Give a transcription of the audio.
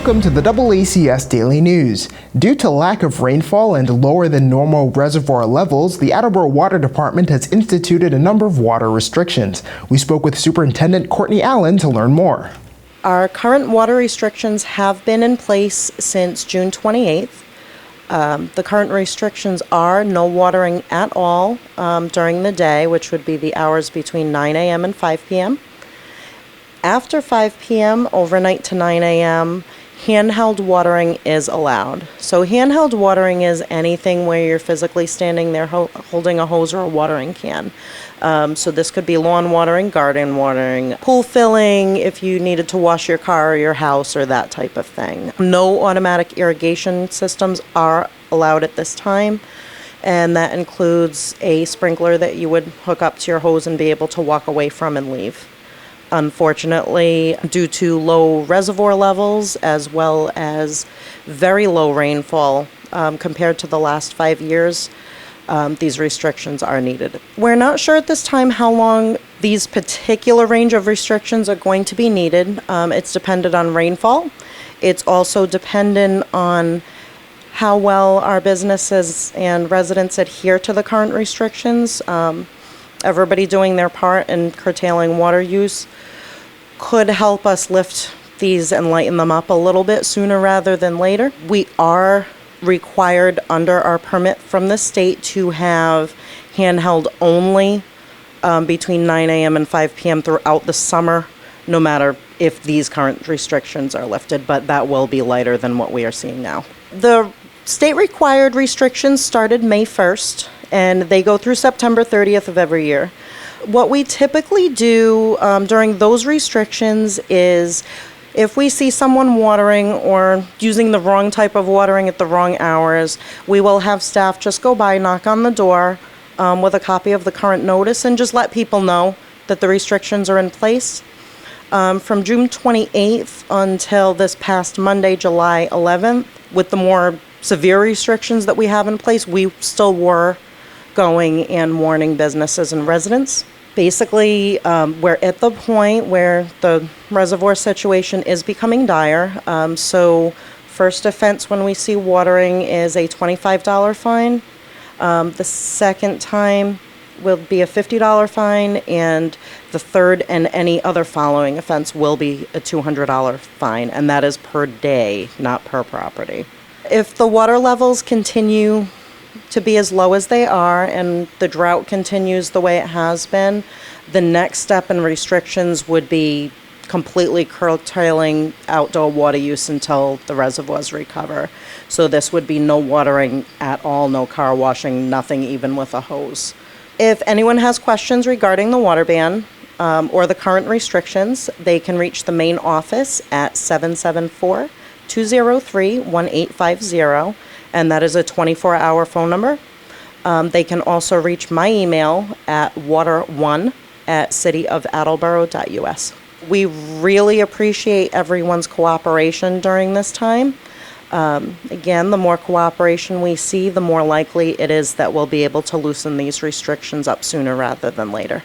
Welcome to the DoubleACS Daily News. Due to lack of rainfall and lower than normal reservoir levels, the Attleboro Water Department has instituted a number of water restrictions. We spoke with Superintendent Courtney Allen to learn more. Our current water restrictions have been in place since June 28th. The current restrictions are no watering at all during the day, which would be the hours between 9 a.m. and 5 p.m. After 5 p.m., overnight to 9 a.m., handheld watering is allowed. So handheld watering is anything where you're physically standing there holding a hose or a watering can. So this could be lawn watering, garden watering, pool filling, if you needed to wash your car or your house or that type of thing. No automatic irrigation systems are allowed at this time, and that includes a sprinkler that you would hook up to your hose and be able to walk away from and leave. Unfortunately, due to low reservoir levels as well as very low rainfall compared to the last 5 years, these restrictions are needed. We're not sure at this time how long these particular range of restrictions are going to be needed. It's dependent on rainfall. It's also dependent on how well our businesses and residents adhere to the current restrictions. Everybody doing their part in curtailing water use could help us lift these and lighten them up a little bit sooner rather than later. We are required under our permit from the state to have handheld only between 9 a.m. and 5 p.m. throughout the summer, no matter if these current restrictions are lifted, but that will be lighter than what we are seeing now. The state required restrictions started May 1st. And they go through September 30th of every year. What we typically do during those restrictions is if we see someone watering or using the wrong type of watering at the wrong hours, we will have staff just go by, knock on the door with a copy of the current notice and just let people know that the restrictions are in place. From June 28th until this past Monday, July 11th, with the more severe restrictions that we have in place, we still were going and warning businesses and residents. Basically, we're at the point where the reservoir situation is becoming dire. So first offense when we see watering is a $25 fine. The second time will be a $50 fine, and the third and any other following offense will be a $200 fine, and that is per day, not per property. If the water levels continue to be as low as they are and the drought continues the way it has been, the next step in restrictions would be completely curtailing outdoor water use until the reservoirs recover. So this would be no watering at all, no car washing, nothing even with a hose. If anyone has questions regarding the water ban or the current restrictions, they can reach the main office at 774-203-1850. And that is a 24-hour phone number. They can also reach my email at water1@cityofattleboro.us. We really appreciate everyone's cooperation during this time. Again, the more cooperation we see, the more likely it is that we'll be able to loosen these restrictions up sooner rather than later.